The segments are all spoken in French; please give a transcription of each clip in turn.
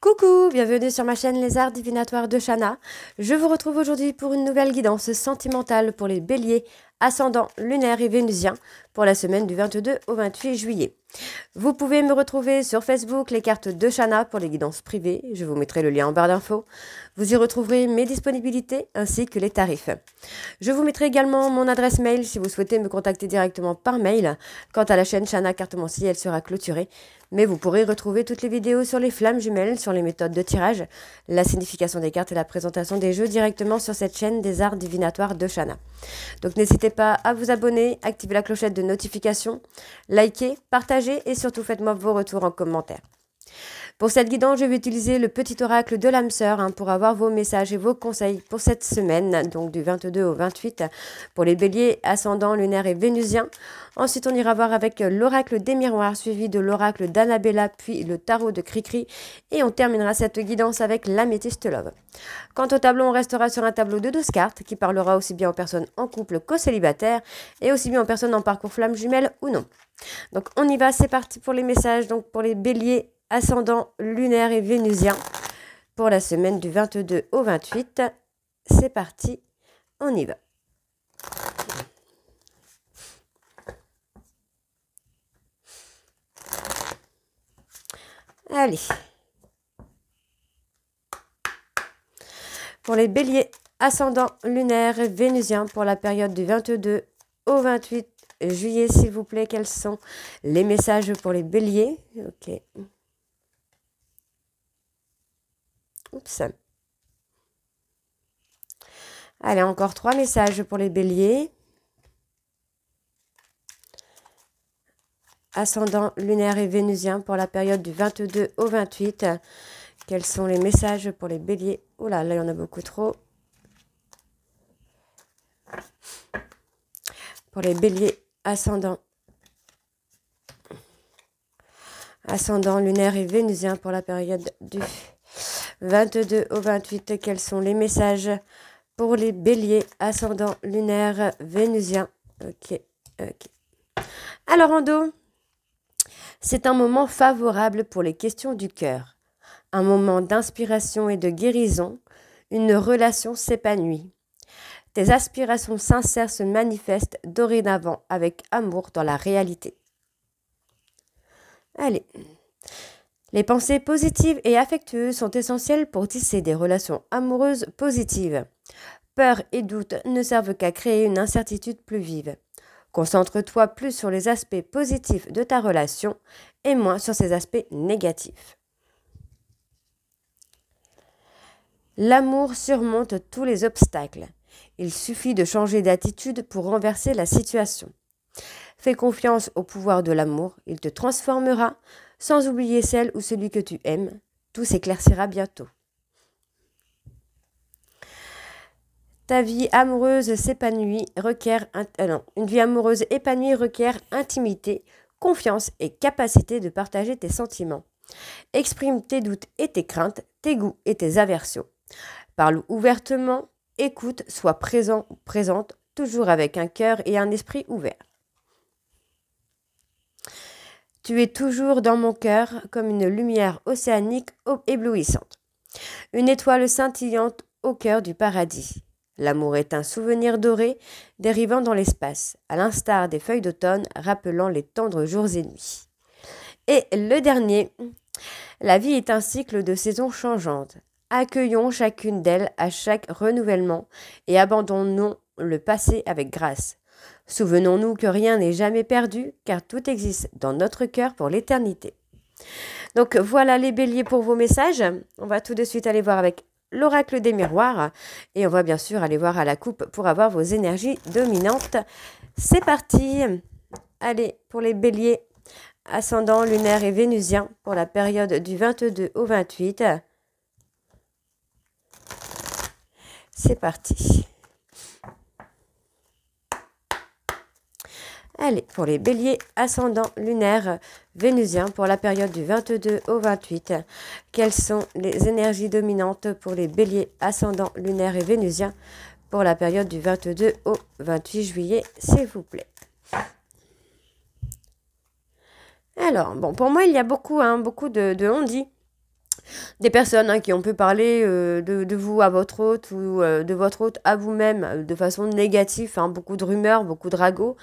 Coucou, bienvenue sur ma chaîne Les Arts Divinatoires de Shana. Je vous retrouve aujourd'hui pour une nouvelle guidance sentimentale pour les béliers, ascendants, lunaires et vénusiens pour la semaine du 22 au 28 juillet. Vous pouvez me retrouver sur Facebook, les cartes de Shana pour les guidances privées. Je vous mettrai le lien en barre d'infos. Vous y retrouverez mes disponibilités ainsi que les tarifs. Je vous mettrai également mon adresse mail si vous souhaitez me contacter directement par mail. Quant à la chaîne Shana Cartomancie, elle sera clôturée. Mais vous pourrez retrouver toutes les vidéos sur les flammes jumelles, sur les méthodes de tirage, la signification des cartes et la présentation des jeux directement sur cette chaîne des arts divinatoires de Shana. Donc n'hésitez pas à vous abonner, activer la clochette de notification, liker, partager et surtout faites-moi vos retours en commentaire. Pour cette guidance, je vais utiliser le petit oracle de l'âme sœur pour avoir vos messages et vos conseils pour cette semaine, donc du 22 au 28, pour les béliers, ascendants, lunaires et vénusiens. Ensuite, on ira voir avec l'oracle des miroirs, suivi de l'oracle d'Annabella, puis le tarot de Cricri. Et on terminera cette guidance avec l'améthyste love. Quant au tableau, on restera sur un tableau de 12 cartes qui parlera aussi bien aux personnes en couple qu'aux célibataires et aussi bien aux personnes en parcours flamme jumelle ou non. Donc on y va, c'est parti pour les messages, donc pour les béliers, ascendant lunaire et vénusien pour la semaine du 22 au 28. C'est parti, on y va. Allez. Pour les béliers, ascendant lunaire et vénusien pour la période du 22 au 28 juillet, s'il vous plaît, quels sont les messages pour les béliers? Ok. Oups. Allez, encore 3 messages pour les béliers. Ascendant lunaire et vénusien pour la période du 22 au 28. Quels sont les messages pour les béliers? Oh là, là, il y en a beaucoup trop. Pour les béliers, ascendant lunaire et vénusien pour la période du 22 au 28, quels sont les messages pour les béliers, ascendant lunaire, vénusien? Ok. Alors en dos, c'est un moment favorable pour les questions du cœur. Un moment d'inspiration et de guérison, une relation s'épanouit. Tes aspirations sincères se manifestent dorénavant avec amour dans la réalité. Allez. Les pensées positives et affectueuses sont essentielles pour tisser des relations amoureuses positives. Peur et doute ne servent qu'à créer une incertitude plus vive. Concentre-toi plus sur les aspects positifs de ta relation et moins sur ses aspects négatifs. L'amour surmonte tous les obstacles. Il suffit de changer d'attitude pour renverser la situation. Fais confiance au pouvoir de l'amour, il te transformera, sans oublier celle ou celui que tu aimes. Tout s'éclaircira bientôt. Ta vie amoureuse s'épanouit, une vie amoureuse épanouie requiert intimité, confiance et capacité de partager tes sentiments. Exprime tes doutes et tes craintes, tes goûts et tes aversions. Parle ouvertement, écoute, sois présent ou présente, toujours avec un cœur et un esprit ouvert. Tu es toujours dans mon cœur comme une lumière océanique éblouissante. Une étoile scintillante au cœur du paradis. L'amour est un souvenir doré dérivant dans l'espace, à l'instar des feuilles d'automne rappelant les tendres jours et nuits. Et le dernier, la vie est un cycle de saisons changeantes. Accueillons chacune d'elles à chaque renouvellement et abandonnons le passé avec grâce. Souvenons-nous que rien n'est jamais perdu, car tout existe dans notre cœur pour l'éternité. Donc voilà les béliers pour vos messages. On va tout de suite aller voir avec l'oracle des miroirs. Et on va bien sûr aller voir à la coupe pour avoir vos énergies dominantes. C'est parti. Allez, pour les béliers, ascendant lunaire et vénusien, pour la période du 22 au 28. C'est parti. Allez, pour les béliers, ascendant lunaire, vénusien, pour la période du 22 au 28. Quelles sont les énergies dominantes pour les béliers, ascendant lunaire et vénusien, pour la période du 22 au 28 juillet, s'il vous plaît? Alors, bon, pour moi, il y a beaucoup de on-dit. Des personnes qui ont pu parler de vous à votre hôte ou de votre hôte à vous-même de façon négative, hein, beaucoup de rumeurs, beaucoup de ragots.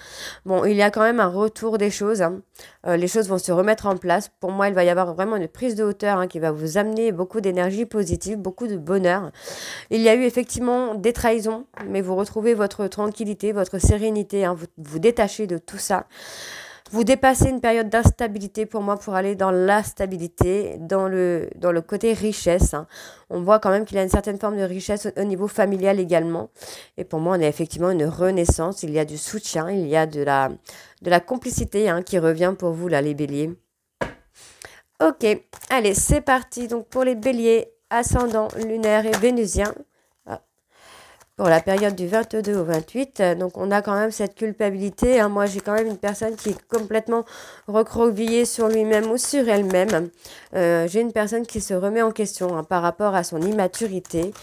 Bon, il y a quand même un retour des choses. Hein. Les choses vont se remettre en place. Pour moi, il va y avoir vraiment une prise de hauteur qui va vous amener beaucoup d'énergie positive, beaucoup de bonheur. Il y a eu effectivement des trahisons, mais vous retrouvez votre tranquillité, votre sérénité, vous vous détachez de tout ça. Vous dépassez une période d'instabilité pour moi pour aller dans la stabilité, dans le côté richesse. Hein. On voit quand même qu'il y a une certaine forme de richesse au niveau familial également. Et pour moi, on a effectivement une renaissance. Il y a du soutien, il y a de la complicité qui revient pour vous, là, les béliers. Ok, allez, c'est parti. Donc pour les béliers, ascendant, lunaire et vénusien. Pour la période du 22 au 28. Donc, on a quand même cette culpabilité. Moi, j'ai quand même une personne qui est complètement recroquevillée sur lui-même ou sur elle-même. J'ai une personne qui se remet en question par rapport à son immaturité,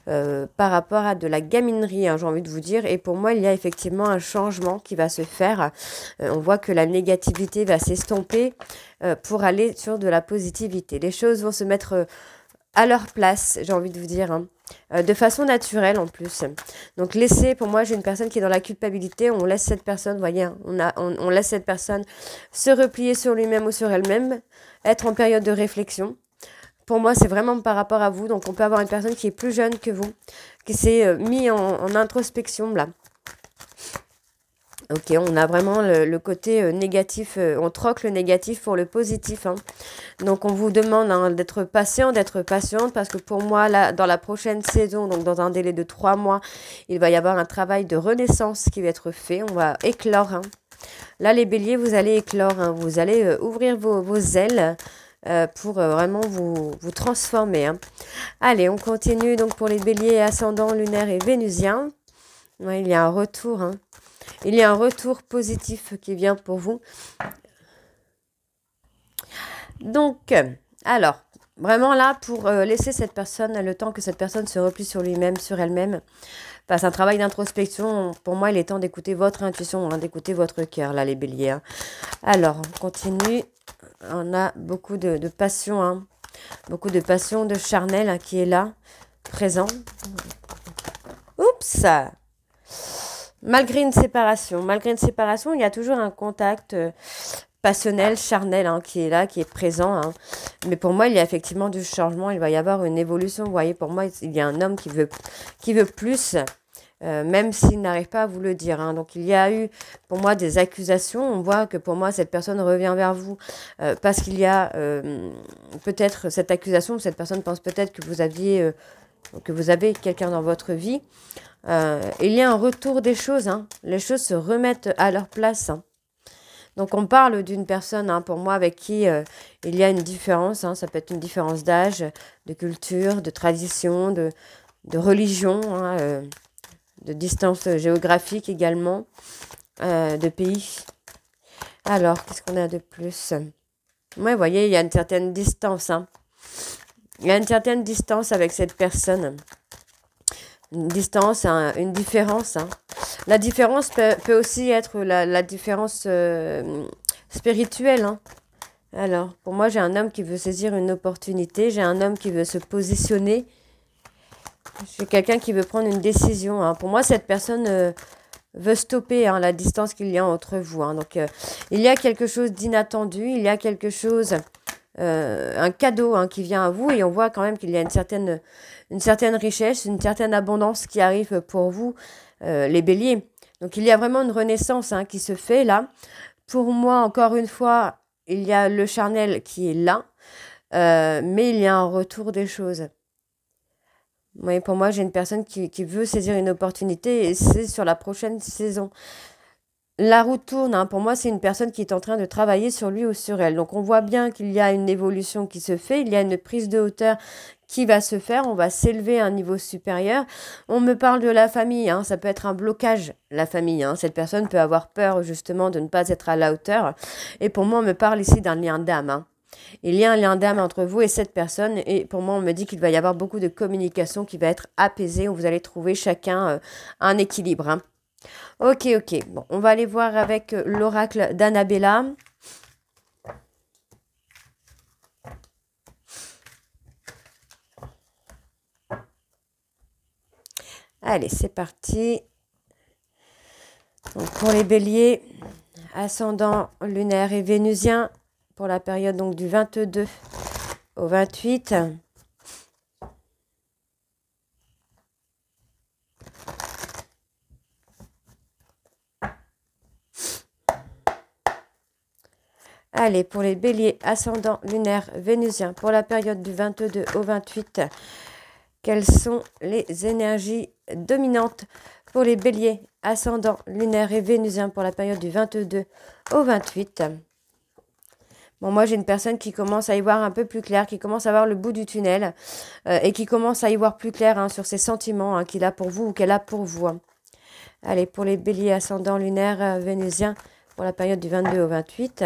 par rapport à de la gaminerie, j'ai envie de vous dire. Et pour moi, il y a effectivement un changement qui va se faire. On voit que la négativité va s'estomper pour aller sur de la positivité. Les choses vont se mettre à leur place, j'ai envie de vous dire. De façon naturelle en plus. Donc laissez, pour moi j'ai une personne qui est dans la culpabilité, on laisse cette personne, vous voyez, on laisse cette personne se replier sur lui-même ou sur elle-même, être en période de réflexion. Pour moi c'est vraiment par rapport à vous, donc on peut avoir une personne qui est plus jeune que vous, qui s'est mis en introspection là. Ok, on a vraiment le côté négatif, on troque le négatif pour le positif. Donc, on vous demande d'être patient, d'être patiente, parce que pour moi, là, dans la prochaine saison, donc dans un délai de 3 mois, il va y avoir un travail de renaissance qui va être fait. On va éclore. Là, les béliers, vous allez éclore. Vous allez ouvrir vos ailes pour vraiment vous transformer. Allez, on continue. Donc, pour les béliers, ascendant, lunaire et vénusien, il y a un retour. Il y a un retour positif qui vient pour vous. Donc, alors, vraiment là, pour laisser cette personne, le temps que cette personne se replie sur lui-même, sur elle-même, fasse un travail d'introspection, pour moi, il est temps d'écouter votre intuition, d'écouter votre cœur, là, les béliers. Alors, on continue. On a beaucoup de passion, beaucoup de passion, de charnel qui est là, présent. Oups! Malgré une séparation, il y a toujours un contact passionnel, charnel qui est là, qui est présent. Mais pour moi, il y a effectivement du changement, il va y avoir une évolution. Vous voyez, pour moi, il y a un homme qui veut plus, même s'il n'arrive pas à vous le dire. Donc, il y a eu, pour moi, des accusations. On voit que pour moi, cette personne revient vers vous parce qu'il y a peut-être cette accusation. Cette personne pense peut-être que vous avez quelqu'un dans votre vie. Il y a un retour des choses. Les choses se remettent à leur place. Donc, on parle d'une personne, pour moi, avec qui il y a une différence. Ça peut être une différence d'âge, de culture, de tradition, de religion, de distance géographique également, de pays. Alors, qu'est-ce qu'on a de plus? Vous voyez, il y a une certaine distance. Il y a une certaine distance avec cette personne. Une distance, une différence. La différence peut aussi être la différence spirituelle. Alors, pour moi, j'ai un homme qui veut saisir une opportunité. J'ai un homme qui veut se positionner. J'ai quelqu'un qui veut prendre une décision. Pour moi, cette personne veut stopper la distance qu'il y a entre vous. Donc, il y a quelque chose d'inattendu. Il y a quelque chose, un cadeau qui vient à vous. Et on voit quand même qu'il y a une certaine richesse, une certaine abondance qui arrive pour vous, les béliers. Donc, il y a vraiment une renaissance qui se fait là. Pour moi, encore une fois, il y a le charnel qui est là, mais il y a un retour des choses. Oui, pour moi, j'ai une personne qui veut saisir une opportunité et c'est sur la prochaine saison. La roue tourne, pour moi, c'est une personne qui est en train de travailler sur lui ou sur elle. Donc, on voit bien qu'il y a une évolution qui se fait, il y a une prise de hauteur qui va se faire, on va s'élever à un niveau supérieur. On me parle de la famille, ça peut être un blocage, la famille. Cette personne peut avoir peur, justement, de ne pas être à la hauteur. Et pour moi, on me parle ici d'un lien d'âme. Il y a un lien d'âme entre vous et cette personne. Et pour moi, on me dit qu'il va y avoir beaucoup de communication qui va être apaisée, où vous allez trouver chacun un équilibre. Ok. Bon, on va aller voir avec l'oracle d'Annabella. Allez, c'est parti. Donc, pour les béliers, ascendant lunaire et vénusien, pour la période donc du 22 au 28. Allez, pour les béliers, ascendant lunaire vénusien, pour la période du 22 au 28, quelles sont les énergies dominantes pour les béliers, ascendant lunaire et vénusien, pour la période du 22 au 28? Bon, moi, j'ai une personne qui commence à y voir un peu plus clair, qui commence à voir le bout du tunnel et qui commence à y voir plus clair sur ses sentiments qu'il a pour vous ou qu'elle a pour vous. Allez, pour les béliers, ascendant lunaire vénusien, pour la période du 22 au 28...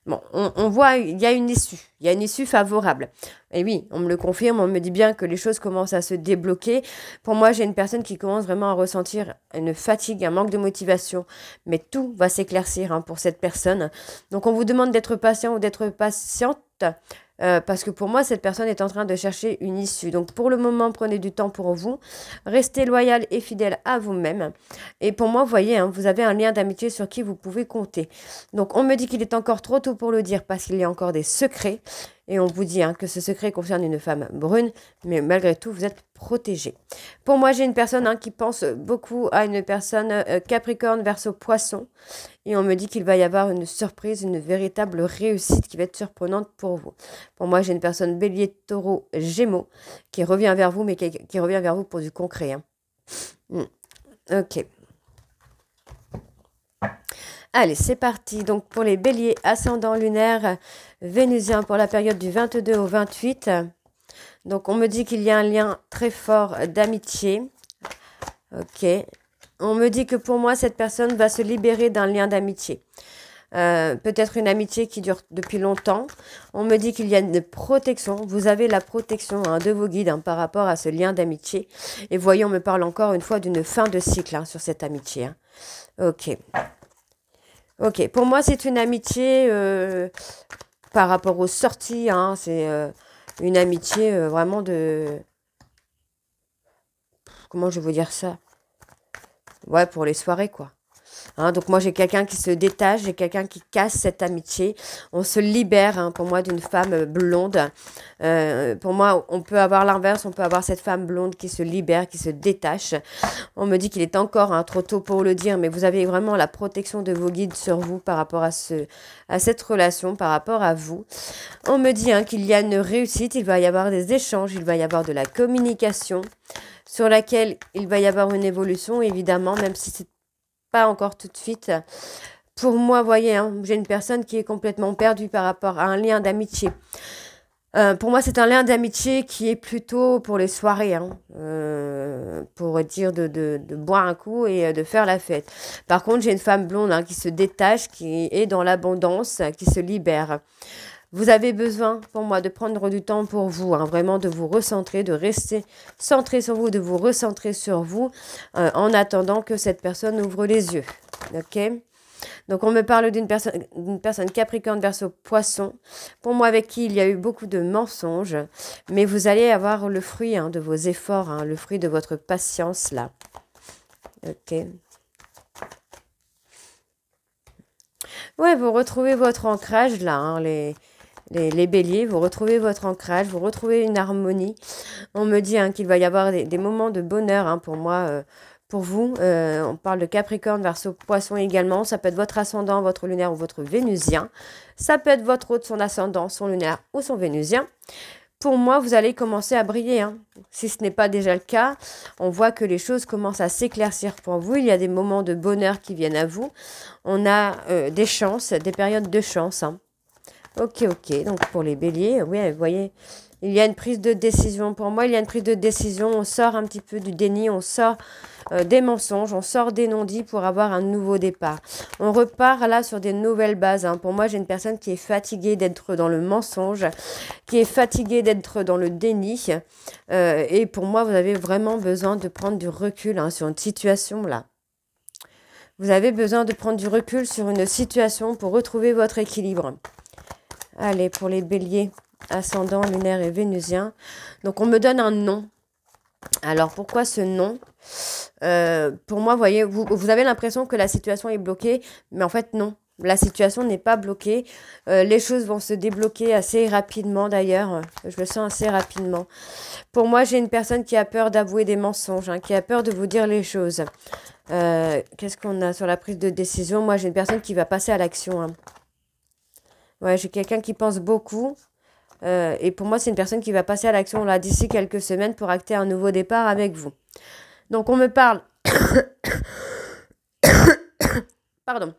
Bon, on voit, il y a une issue favorable. Et oui, on me le confirme, on me dit bien que les choses commencent à se débloquer. Pour moi, j'ai une personne qui commence vraiment à ressentir une fatigue, un manque de motivation. Mais tout va s'éclaircir pour cette personne. Donc, on vous demande d'être patient ou d'être patiente. Parce que pour moi, cette personne est en train de chercher une issue. Donc, pour le moment, prenez du temps pour vous. Restez loyal et fidèle à vous-même. Et pour moi, vous voyez, vous avez un lien d'amitié sur qui vous pouvez compter. Donc, on me dit qu'il est encore trop tôt pour le dire parce qu'il y a encore des secrets. Et on vous dit que ce secret concerne une femme brune. Mais malgré tout, vous êtes protégé. Pour moi, j'ai une personne qui pense beaucoup à une personne Capricorne, Verseau, Poisson. Et on me dit qu'il va y avoir une surprise, une véritable réussite qui va être surprenante pour vous. Pour moi, j'ai une personne Bélier, Taureau, Gémeaux qui revient vers vous, mais qui revient vers vous pour du concret. Ok. Allez, c'est parti. Donc, pour les béliers, ascendant lunaire, vénusien, pour la période du 22 au 28. Donc, on me dit qu'il y a un lien très fort d'amitié. Ok. On me dit que pour moi, cette personne va se libérer d'un lien d'amitié. Peut-être une amitié qui dure depuis longtemps. On me dit qu'il y a une protection. Vous avez la protection de vos guides par rapport à ce lien d'amitié. Et voyez, on me parle encore une fois d'une fin de cycle sur cette amitié. Ok. Ok, pour moi, c'est une amitié par rapport aux sorties. C'est une amitié vraiment de... Comment je vais vous dire ça? Ouais, pour les soirées, quoi. Donc moi, j'ai quelqu'un qui se détache, j'ai quelqu'un qui casse cette amitié. On se libère, pour moi, d'une femme blonde. Pour moi, on peut avoir l'inverse, on peut avoir cette femme blonde qui se libère, qui se détache. On me dit qu'il est encore trop tôt pour le dire, mais vous avez vraiment la protection de vos guides sur vous par rapport à cette relation, par rapport à vous. On me dit qu'il y a une réussite, il va y avoir des échanges, il va y avoir de la communication sur laquelle il va y avoir une évolution, évidemment, même si c'est pas encore tout de suite. Pour moi, voyez, j'ai une personne qui est complètement perdue par rapport à un lien d'amitié. Pour moi, c'est un lien d'amitié qui est plutôt pour les soirées, pour dire de boire un coup et de faire la fête. Par contre, j'ai une femme blonde qui se détache, qui est dans l'abondance, qui se libère. Vous avez besoin, pour moi, de prendre du temps pour vous, vraiment de vous recentrer, de rester centré sur vous, de vous recentrer sur vous, en attendant que cette personne ouvre les yeux. Ok ? Donc, on me parle d'une personne Capricorne, Verseau, Poisson. Pour moi, avec qui il y a eu beaucoup de mensonges, mais vous allez avoir le fruit de vos efforts, le fruit de votre patience, là. Ok. Ouais, vous retrouvez votre ancrage, là, les béliers, vous retrouvez votre ancrage, vous retrouvez une harmonie. On me dit qu'il va y avoir des moments de bonheur pour moi, pour vous. On parle de Capricorne, Verseau, Poisson également. Ça peut être votre ascendant, votre lunaire ou votre vénusien. Ça peut être votre hôte, son ascendant, son lunaire ou son vénusien. Pour moi, vous allez commencer à briller. Si ce n'est pas déjà le cas, on voit que les choses commencent à s'éclaircir pour vous. Il y a des moments de bonheur qui viennent à vous. On a des chances, des périodes de chance. Ok. Donc, pour les béliers, oui, vous voyez, il y a une prise de décision. Pour moi, il y a une prise de décision. On sort un petit peu du déni, on sort des mensonges, on sort des non-dits pour avoir un nouveau départ. On repart là sur des nouvelles bases. Pour moi, j'ai une personne qui est fatiguée d'être dans le mensonge, qui est fatiguée d'être dans le déni. Et pour moi, vous avez vraiment besoin de prendre du recul sur une situation là. Vous avez besoin de prendre du recul sur une situation pour retrouver votre équilibre. Allez, pour les béliers, ascendant, lunaire et vénusien. Donc, on me donne un nom. Alors, pourquoi ce non? Pour moi, vous voyez, vous avez l'impression que la situation est bloquée, mais en fait, non. La situation n'est pas bloquée. Les choses vont se débloquer assez rapidement, d'ailleurs. Je le sens assez rapidement. Pour moi, j'ai une personne qui a peur d'avouer des mensonges, hein, qui a peur de vous dire les choses. Qu'est-ce qu'on a sur la prise de décision? Moi, j'ai une personne qui va passer à l'action, hein. Ouais, j'ai quelqu'un qui pense beaucoup. Et pour moi, c'est une personne qui va passer à l'action là d'ici quelques semaines pour acter un nouveau départ avec vous. Donc, on me parle... Pardon.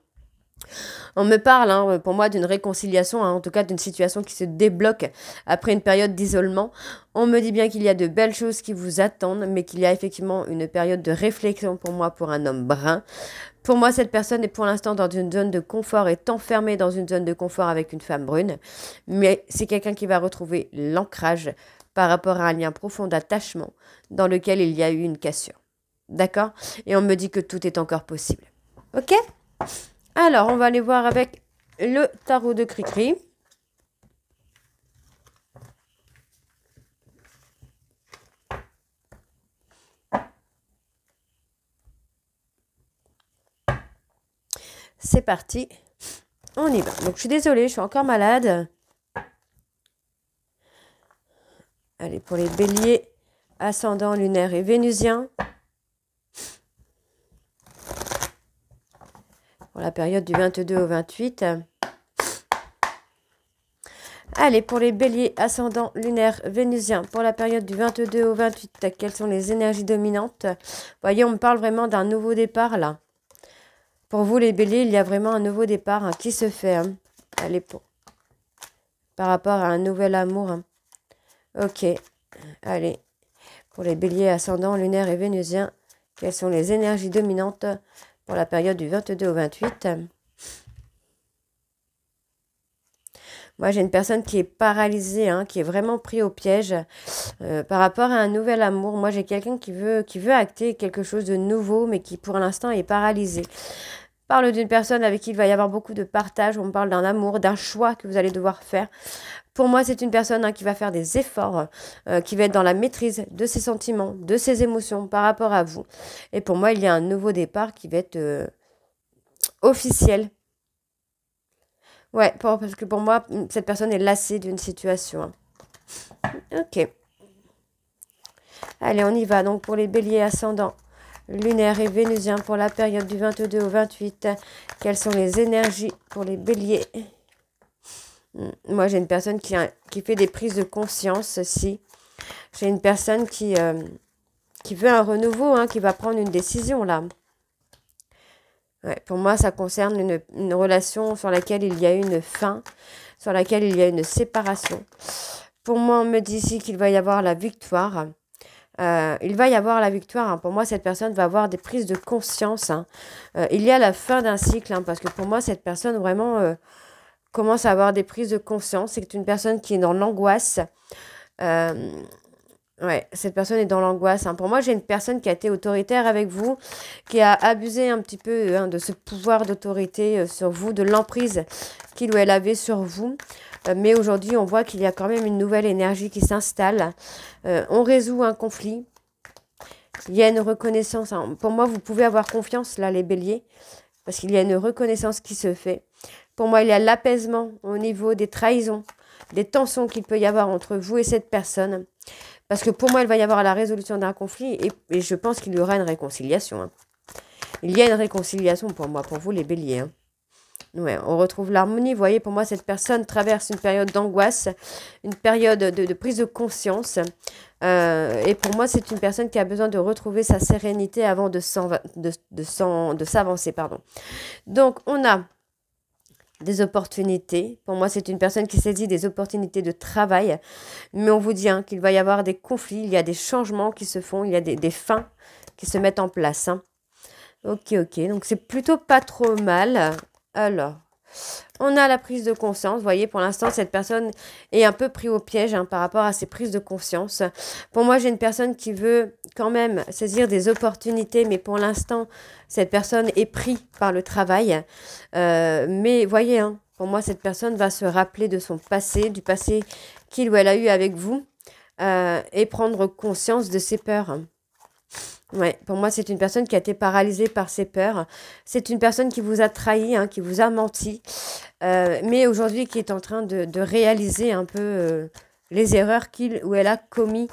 On me parle, hein, pour moi, d'une réconciliation, hein, en tout cas d'une situation qui se débloque après une période d'isolement. On me dit bien qu'il y a de belles choses qui vous attendent, mais qu'il y a effectivement une période de réflexion pour moi, pour un homme brun. Pour moi, cette personne est pour l'instant dans une zone de confort, est enfermée dans une zone de confort avec une femme brune. Mais c'est quelqu'un qui va retrouver l'ancrage par rapport à un lien profond d'attachement dans lequel il y a eu une cassure. D'accord? Et on me dit que tout est encore possible. Ok? Alors, on va aller voir avec le tarot de Cricri. C'est parti. On y va. Donc, je suis désolée, je suis encore malade. Allez, pour les béliers, ascendant lunaire et vénusien. Pour la période du 22 au 28. Allez, pour les béliers, ascendant lunaire vénusien, pour la période du 22 au 28, quelles sont les énergies dominantes? Voyez, on me parle vraiment d'un nouveau départ, là. Pour vous, les béliers, il y a vraiment un nouveau départ, hein, qui se fait. Hein. Allez, par rapport à un nouvel amour. Hein. Ok. Allez. Pour les béliers, ascendant lunaire et vénusien, quelles sont les énergies dominantes pour la période du 22 au 28? Moi, j'ai une personne qui est paralysée, hein, qui est vraiment pris au piège par rapport à un nouvel amour. Moi, j'ai quelqu'un qui veut acter quelque chose de nouveau, mais qui, pour l'instant, est paralysé. Parle d'une personne avec qui il va y avoir beaucoup de partage. On parle d'un amour, d'un choix que vous allez devoir faire. Pour moi, c'est une personne, hein, qui va faire des efforts, qui va être dans la maîtrise de ses sentiments, de ses émotions par rapport à vous. Et pour moi, il y a un nouveau départ qui va être officiel. Ouais, parce que pour moi, cette personne est lassée d'une situation. Hein. Ok. Allez, on y va. Donc, pour les béliers ascendants, lunaire et vénusien, pour la période du 22 au 28, quelles sont les énergies pour les béliers? Moi, j'ai une personne qui fait des prises de conscience aussi. J'ai une personne qui veut un renouveau, hein, qui va prendre une décision, là. Ouais, pour moi, ça concerne une relation sur laquelle il y a une fin, sur laquelle il y a une séparation. Pour moi, on me dit ici qu'il va y avoir la victoire. Il va y avoir la victoire. Hein. Pour moi, cette personne va avoir des prises de conscience. Hein. Il y a la fin d'un cycle, hein, parce que pour moi, cette personne vraiment commence à avoir des prises de conscience. C'est une personne qui est dans l'angoisse. Ouais, cette personne est dans l'angoisse. Hein. Pour moi, j'ai une personne qui a été autoritaire avec vous, qui a abusé un petit peu, hein, de ce pouvoir d'autorité sur vous, de l'emprise qu'il ou elle avait sur vous. Mais aujourd'hui, on voit qu'il y a quand même une nouvelle énergie qui s'installe. On résout un conflit. Il y a une reconnaissance. Hein. Pour moi, vous pouvez avoir confiance, là, les béliers, parce qu'il y a une reconnaissance qui se fait. Pour moi, il y a l'apaisement au niveau des trahisons, des tensions qu'il peut y avoir entre vous et cette personne. Parce que pour moi, il va y avoir la résolution d'un conflit et je pense qu'il y aura une réconciliation. Hein. Il y a une réconciliation pour moi, pour vous, les béliers. Hein. Ouais, on retrouve l'harmonie. Vous voyez, pour moi, cette personne traverse une période d'angoisse, une période de prise de conscience. Et pour moi, c'est une personne qui a besoin de retrouver sa sérénité avant de s'avancer. Pardon. Donc, on a des opportunités. Pour moi, c'est une personne qui saisit des opportunités de travail. Mais on vous dit, hein, qu'il va y avoir des conflits, il y a des changements qui se font, il y a des fins qui se mettent en place. Hein. Ok. Donc, c'est plutôt pas trop mal. Alors, on a la prise de conscience. Vous voyez, pour l'instant, cette personne est un peu prise au piège, hein, par rapport à ses prises de conscience. Pour moi, j'ai une personne qui veut quand même saisir des opportunités, mais pour l'instant, cette personne est prise par le travail. Mais voyez, hein, pour moi, cette personne va se rappeler de son passé, du passé qu'il ou elle a eu avec vous. et prendre conscience de ses peurs. Ouais, pour moi, c'est une personne qui a été paralysée par ses peurs. C'est une personne qui vous a trahi, qui vous a menti, mais aujourd'hui qui est en train de réaliser un peu les erreurs qu'il ou elle a commis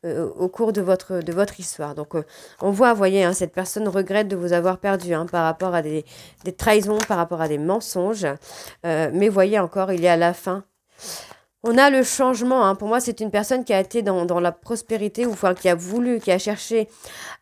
au cours de votre histoire. Donc, on voit, vous voyez, cette personne regrette de vous avoir perdu par rapport à des trahisons, par rapport à des mensonges. Mais voyez encore, il y a la fin. On a le changement. Pour moi, c'est une personne qui a été dans la prospérité, ou enfin qui a voulu, qui a cherché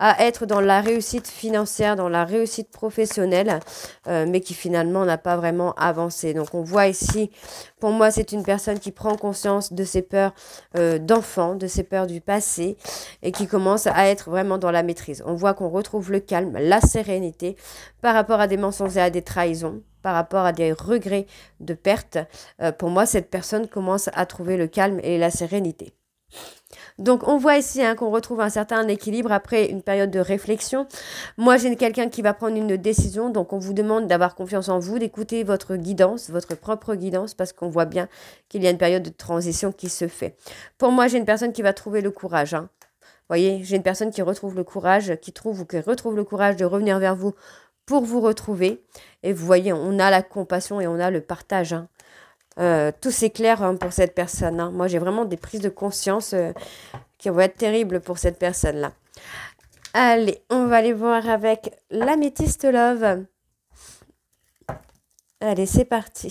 à être dans la réussite financière, dans la réussite professionnelle, mais qui finalement n'a pas vraiment avancé. Donc on voit ici, pour moi, c'est une personne qui prend conscience de ses peurs d'enfant, de ses peurs du passé, et qui commence à être vraiment dans la maîtrise. On voit qu'on retrouve le calme, la sérénité par rapport à des mensonges et à des trahisons, par rapport à des regrets de perte. Pour moi, cette personne commence à trouver le calme et la sérénité. Donc, on voit ici qu'on retrouve un certain équilibre après une période de réflexion. Moi, j'ai quelqu'un qui va prendre une décision. Donc, on vous demande d'avoir confiance en vous, d'écouter votre guidance, votre propre guidance, parce qu'on voit bien qu'il y a une période de transition qui se fait. Pour moi, j'ai une personne qui va trouver le courage. Vous voyez, j'ai une personne qui retrouve le courage, qui retrouve le courage de revenir vers vous pour vous retrouver. Et vous voyez, on a la compassion et on a le partage. Tout s'éclaire pour cette personne. Moi, j'ai vraiment des prises de conscience qui vont être terribles pour cette personne-là. Allez, on va aller voir avec l'améthyste love. Allez, c'est parti.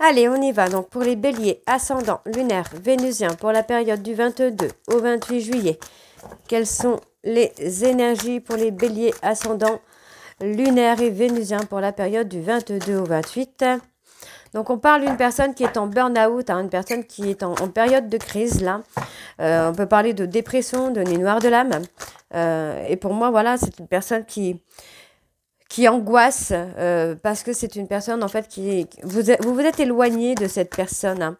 Allez, on y va. Donc, pour les béliers, ascendant, lunaire, vénusien, pour la période du 22 au 28 juillet, quelles sont les énergies pour les béliers, ascendant, lunaire et vénusien pour la période du 22 au 28? Donc, on parle d'une personne qui est en burn-out, une personne qui est en période de crise, là. On peut parler de dépression, de nez noir de l'âme. Et pour moi, voilà, c'est une personne qui angoisse parce que c'est une personne en fait vous vous êtes éloigné de cette personne.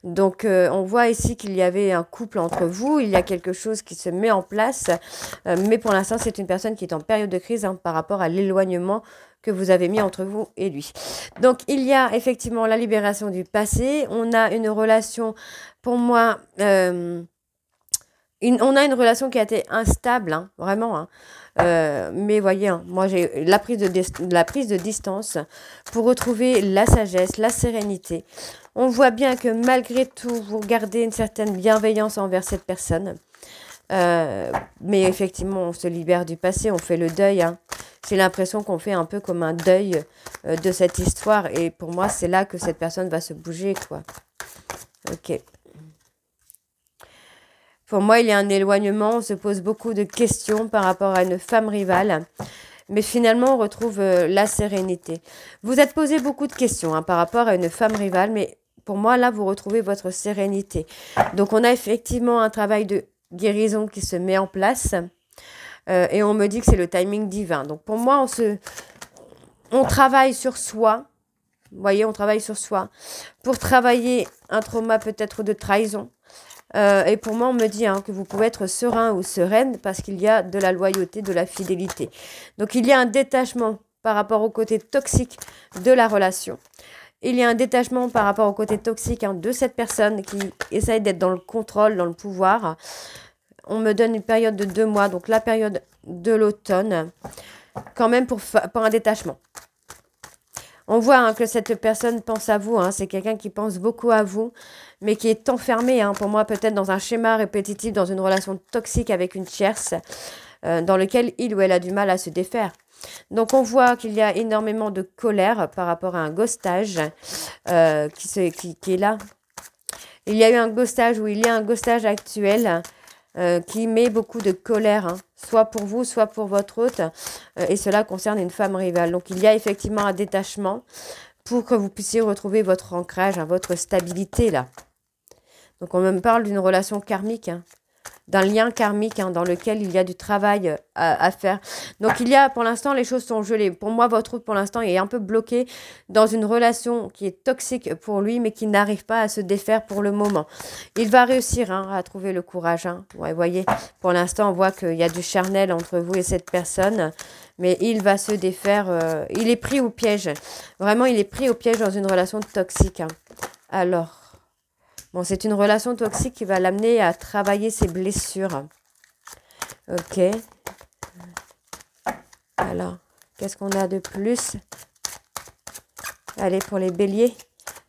Donc on voit ici qu'il y avait un couple entre vous, il y a quelque chose qui se met en place, mais pour l'instant c'est une personne qui est en période de crise par rapport à l'éloignement que vous avez mis entre vous et lui. Donc il y a effectivement la libération du passé, on a une relation, pour moi, on a une relation qui a été instable, vraiment. Mais voyez, moi j'ai la prise de distance pour retrouver la sagesse, la sérénité. On voit bien que malgré tout, vous gardez une certaine bienveillance envers cette personne. Mais effectivement, on se libère du passé, on fait le deuil. J'ai l'impression qu'on fait un peu comme un deuil de cette histoire. Et pour moi, c'est là que cette personne va se bouger, quoi. Ok. Pour moi, il y a un éloignement, on se pose beaucoup de questions par rapport à une femme rivale. Mais finalement, on retrouve la sérénité. Vous êtes posé beaucoup de questions par rapport à une femme rivale, mais pour moi, là, vous retrouvez votre sérénité. Donc, on a effectivement un travail de guérison qui se met en place. Et on me dit que c'est le timing divin. Donc, pour moi, on travaille sur soi. Vous voyez, on travaille sur soi pour travailler un trauma peut-être de trahison. Et pour moi, on me dit que vous pouvez être serein ou sereine parce qu'il y a de la loyauté, de la fidélité. Donc, il y a un détachement par rapport au côté toxique de la relation. Il y a un détachement par rapport au côté toxique de cette personne qui essaye d'être dans le contrôle, dans le pouvoir. On me donne une période de 2 mois, donc la période de l'automne, quand même pour un détachement. On voit que cette personne pense à vous, c'est quelqu'un qui pense beaucoup à vous, mais qui est enfermé, pour moi, peut-être dans un schéma répétitif, dans une relation toxique avec une tierce, dans lequel il ou elle a du mal à se défaire. Donc, on voit qu'il y a énormément de colère par rapport à un ghostage qui est là. Il y a eu un ghostage, ou il y a un ghostage actuel qui met beaucoup de colère, soit pour vous, soit pour votre hôte, et cela concerne une femme rivale. Donc, il y a effectivement un détachement pour que vous puissiez retrouver votre ancrage, votre stabilité, là. Donc, on me parle d'une relation karmique. d'un lien karmique dans lequel il y a du travail à faire. Donc il y a, pour l'instant, les choses sont gelées. Pour moi, votre route, pour l'instant, est un peu bloquée dans une relation qui est toxique pour lui, mais qui n'arrive pas à se défaire pour le moment. Il va réussir à trouver le courage. Ouais, vous voyez, pour l'instant, on voit qu'il y a du charnel entre vous et cette personne, mais il va se défaire. Il est pris au piège. Vraiment, il est pris au piège dans une relation toxique. Alors, bon, c'est une relation toxique qui va l'amener à travailler ses blessures. Ok. Alors, qu'est-ce qu'on a de plus? Allez, pour les béliers,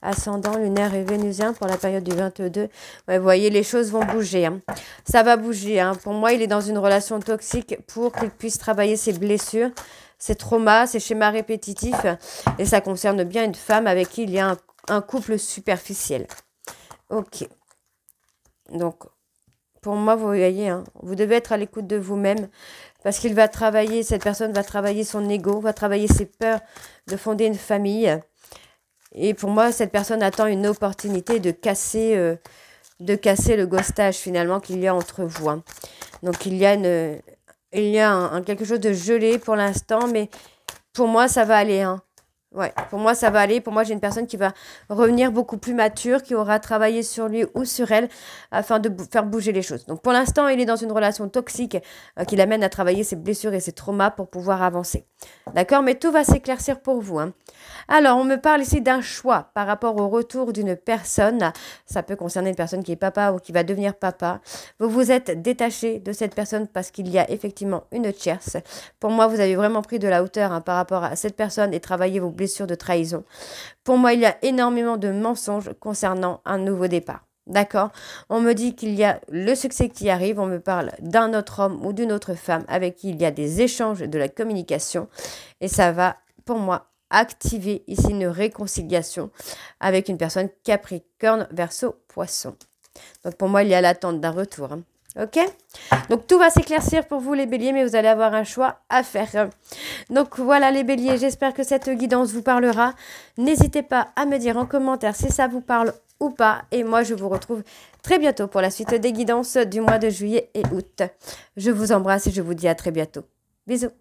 ascendant, lunaire et vénusien pour la période du 22. Ouais, vous voyez, les choses vont bouger. Ça va bouger. Pour moi, il est dans une relation toxique pour qu'il puisse travailler ses blessures, ses traumas, ses schémas répétitifs. Et ça concerne bien une femme avec qui il y a un couple superficiel. Ok. Donc, pour moi, vous voyez, vous devez être à l'écoute de vous-même parce qu'il va travailler, cette personne va travailler son ego, va travailler ses peurs de fonder une famille. Et pour moi, cette personne attend une opportunité de casser le ghostage finalement qu'il y a entre vous. Donc, il y a quelque chose de gelé pour l'instant, mais pour moi, ça va aller. Ouais, pour moi, ça va aller. Pour moi, j'ai une personne qui va revenir beaucoup plus mature, qui aura travaillé sur lui ou sur elle afin de faire bouger les choses. Donc, pour l'instant, il est dans une relation toxique qui l'amène à travailler ses blessures et ses traumas pour pouvoir avancer. D'accord? Mais tout va s'éclaircir pour vous. Alors, on me parle ici d'un choix par rapport au retour d'une personne. Ça peut concerner une personne qui est papa ou qui va devenir papa. Vous vous êtes détaché de cette personne parce qu'il y a effectivement une tierce. Pour moi, vous avez vraiment pris de la hauteur par rapport à cette personne et travaillé vos blessures de trahison. Pour moi, il y a énormément de mensonges concernant un nouveau départ. D'accord? On me dit qu'il y a le succès qui arrive. On me parle d'un autre homme ou d'une autre femme avec qui il y a des échanges, de la communication. Et ça va, pour moi, activer ici une réconciliation avec une personne Capricorne, Verseau, Poisson. Donc pour moi, il y a l'attente d'un retour. Ok? Donc tout va s'éclaircir pour vous les béliers, mais vous allez avoir un choix à faire. Donc voilà les béliers, j'espère que cette guidance vous parlera. N'hésitez pas à me dire en commentaire si ça vous parle ou pas. Et moi, je vous retrouve très bientôt pour la suite des guidances du mois de juillet et août. Je vous embrasse et je vous dis à très bientôt. Bisous.